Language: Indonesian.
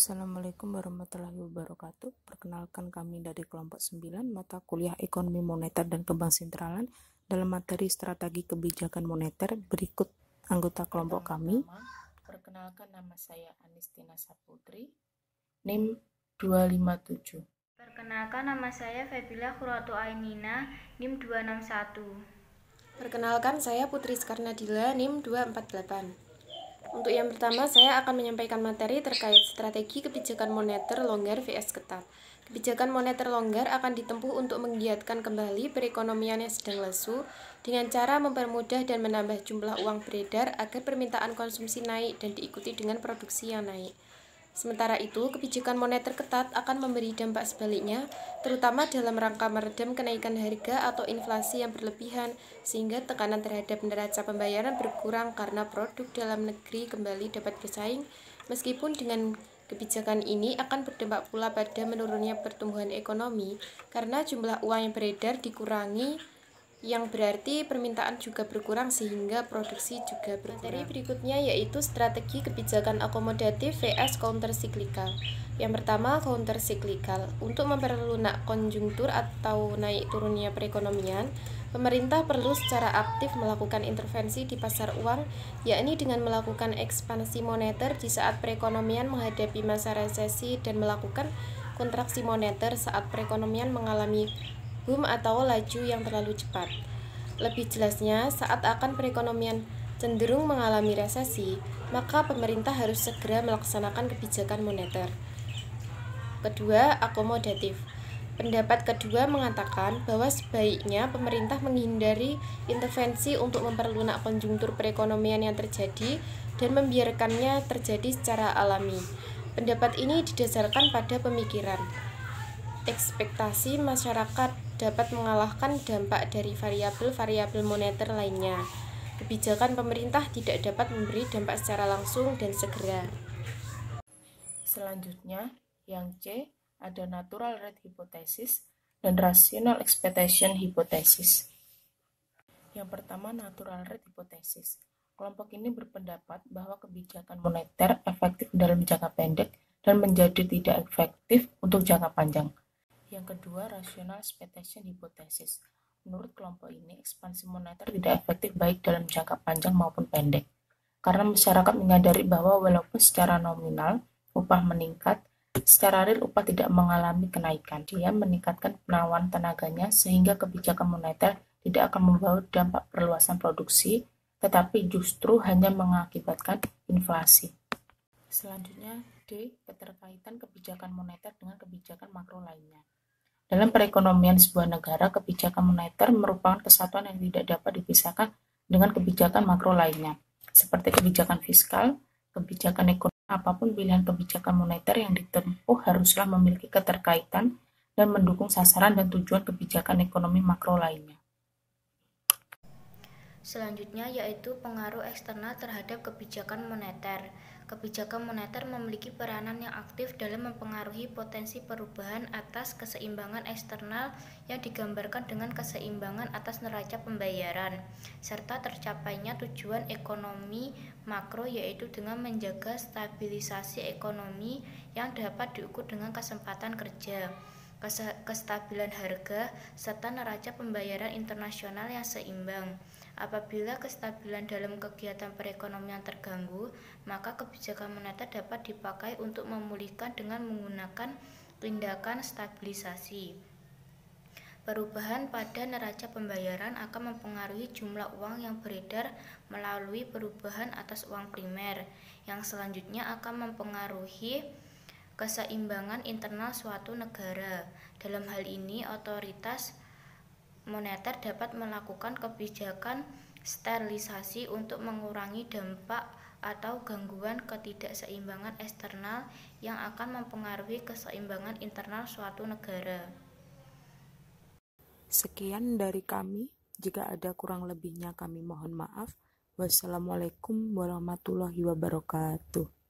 Assalamualaikum warahmatullahi wabarakatuh. Perkenalkan kami dari kelompok 9 mata kuliah Ekonomi Moneter dan Kebanksentralan dalam materi Strategi Kebijakan Moneter. Berikut anggota kelompok kami. Perkenalkan, nama saya Anistina Saputri, NIM 257. Perkenalkan, nama saya Febila Khurratu Ainina, NIM 261. Perkenalkan, saya Putri Skarnadila, NIM 248. Untuk yang pertama, saya akan menyampaikan materi terkait strategi kebijakan moneter longgar vs ketat. Kebijakan moneter longgar akan ditempuh untuk menggiatkan kembali perekonomian yang sedang lesu dengan cara mempermudah dan menambah jumlah uang beredar agar permintaan konsumsi naik dan diikuti dengan produksi yang naik. Sementara itu, kebijakan moneter ketat akan memberi dampak sebaliknya, terutama dalam rangka meredam kenaikan harga atau inflasi yang berlebihan, sehingga tekanan terhadap neraca pembayaran berkurang karena produk dalam negeri kembali dapat bersaing. Meskipun dengan kebijakan ini akan berdampak pula pada menurunnya pertumbuhan ekonomi, karena jumlah uang yang beredar dikurangi, yang berarti permintaan juga berkurang sehingga produksi juga berkurang. Materi berikutnya yaitu strategi kebijakan akomodatif vs counter cyclical. Yang pertama, counter cyclical. Untuk memperlunak konjungtur atau naik turunnya perekonomian, pemerintah perlu secara aktif melakukan intervensi di pasar uang, yakni dengan melakukan ekspansi moneter di saat perekonomian menghadapi masa resesi dan melakukan kontraksi moneter saat perekonomian mengalami boom atau laju yang terlalu cepat. Lebih jelasnya, saat akan perekonomian cenderung mengalami resesi, maka pemerintah harus segera melaksanakan kebijakan moneter. Kedua, akomodatif. Pendapat kedua mengatakan bahwa sebaiknya pemerintah menghindari intervensi untuk memperlunak konjungtur perekonomian yang terjadi dan membiarkannya terjadi secara alami. Pendapat ini didasarkan pada pemikiran ekspektasi masyarakat dapat mengalahkan dampak dari variabel-variabel moneter lainnya. Kebijakan pemerintah tidak dapat memberi dampak secara langsung dan segera. Selanjutnya, yang C ada natural rate hypothesis dan rational expectation hypothesis. Yang pertama, natural rate hypothesis. Kelompok ini berpendapat bahwa kebijakan moneter efektif dalam jangka pendek dan menjadi tidak efektif untuk jangka panjang. Yang kedua, rational expectation hypothesis. Menurut kelompok ini, ekspansi moneter tidak efektif baik dalam jangka panjang maupun pendek. Karena masyarakat menyadari bahwa walaupun secara nominal upah meningkat, secara real upah tidak mengalami kenaikan. Dia meningkatkan penawaran tenaganya sehingga kebijakan moneter tidak akan membawa dampak perluasan produksi, tetapi justru hanya mengakibatkan inflasi. Selanjutnya, D. Keterkaitan kebijakan moneter dengan kebijakan makro lainnya. Dalam perekonomian sebuah negara, kebijakan moneter merupakan kesatuan yang tidak dapat dipisahkan dengan kebijakan makro lainnya, seperti kebijakan fiskal, kebijakan ekonomi. Apapun pilihan kebijakan moneter yang ditempuh haruslah memiliki keterkaitan dan mendukung sasaran dan tujuan kebijakan ekonomi makro lainnya. Selanjutnya yaitu pengaruh eksternal terhadap kebijakan moneter. Kebijakan moneter memiliki peranan yang aktif dalam mempengaruhi potensi perubahan atas keseimbangan eksternal yang digambarkan dengan keseimbangan atas neraca pembayaran, serta tercapainya tujuan ekonomi makro yaitu dengan menjaga stabilisasi ekonomi yang dapat diukur dengan kesempatan kerja, kestabilan harga, serta neraca pembayaran internasional yang seimbang. Apabila kestabilan dalam kegiatan perekonomian terganggu, maka kebijakan moneter dapat dipakai untuk memulihkan dengan menggunakan tindakan stabilisasi. Perubahan pada neraca pembayaran akan mempengaruhi jumlah uang yang beredar melalui perubahan atas uang primer, yang selanjutnya akan mempengaruhi keseimbangan internal suatu negara. Dalam hal ini, otoritas moneter dapat melakukan kebijakan sterilisasi untuk mengurangi dampak atau gangguan ketidakseimbangan eksternal yang akan mempengaruhi keseimbangan internal suatu negara. Sekian dari kami. Jika ada kurang lebihnya kami mohon maaf. Wassalamualaikum warahmatullahi wabarakatuh.